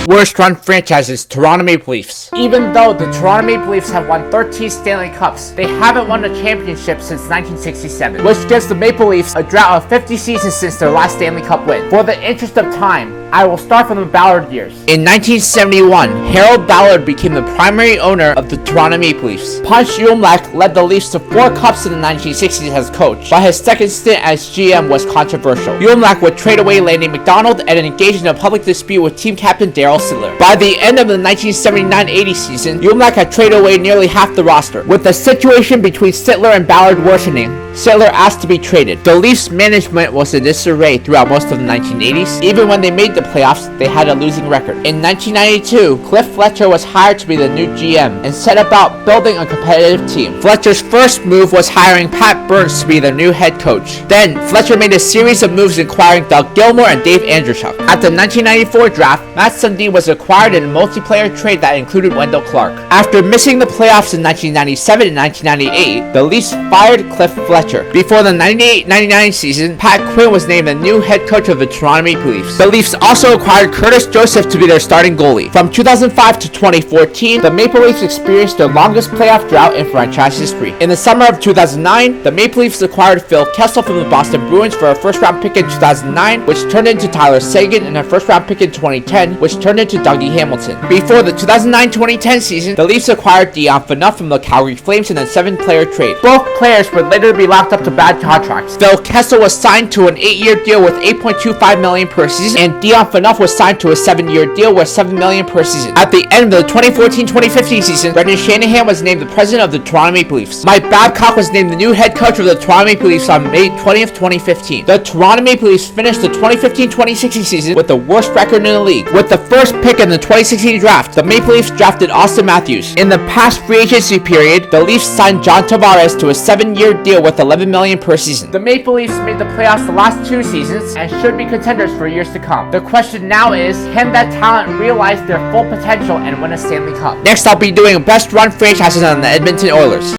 Worst run franchises, Toronto Maple Leafs. Even though the Toronto Maple Leafs have won 13 Stanley Cups, they haven't won a championship since 1967, which gives the Maple Leafs a drought of 50 seasons since their last Stanley Cup win. For the interest of time, I will start from the Ballard years. In 1971, Harold Ballard became the primary owner of the Toronto Maple Leafs. Ponch Joumelak led the Leafs to 4 cups in the 1960s as coach, but his second stint as GM was controversial. Joumelak would trade away Lanny McDonald and engage in a public dispute with team captain Darryl Sittler. By the end of the 1979-80 season, Joumelak had traded away nearly half the roster. With the situation between Sittler and Ballard worsening, Sittler asked to be traded. The Leafs management was in disarray throughout most of the 1980s. Even when they made the playoffs, they had a losing record. In 1992, Cliff Fletcher was hired to be the new GM and set about building a competitive team. Fletcher's first move was hiring Pat Burns to be the new head coach. Then, Fletcher made a series of moves acquiring Doug Gilmour and Dave Andreychuk. At the 1994 draft, Matt Sundin was acquired in a multiplayer trade that included Wendell Clark. After missing the playoffs in 1997 and 1998, the Leafs fired Cliff Fletcher. Before the 98-99 season, Pat Quinn was named the new head coach of the Toronto Maple Leafs. The Leafs also acquired Curtis Joseph to be their starting goalie. From 2005 to 2014, the Maple Leafs experienced their longest playoff drought in franchise history. In the summer of 2009, the Maple Leafs acquired Phil Kessel from the Boston Bruins for a first-round pick in 2009, which turned into Tyler Seguin, and a first-round pick in 2010, which turned into Dougie Hamilton. Before the 2009-2010 season, the Leafs acquired Dion Phaneuf from the Calgary Flames in a 7-player trade. Both players would later be locked up to bad contracts. Phil Kessel was signed to an 8-year deal with $8.25 million per season, and Dion Phaneuf was signed to a 7-year deal worth $7 million per season. At the end of the 2014-2015 season, Brendan Shanahan was named the president of the Toronto Maple Leafs. Mike Babcock was named the new head coach of the Toronto Maple Leafs on May 20th, 2015. The Toronto Maple Leafs finished the 2015-2016 season with the worst record in the league. With the first pick in the 2016 draft, the Maple Leafs drafted Austin Matthews. In the past free agency period, the Leafs signed John Tavares to a 7-year deal worth $11 million per season. The Maple Leafs made the playoffs the last 2 seasons and should be contenders for years to come. The question now is, can that talent realize their full potential and win a Stanley Cup? Next, I'll be doing best run franchises on the Edmonton Oilers.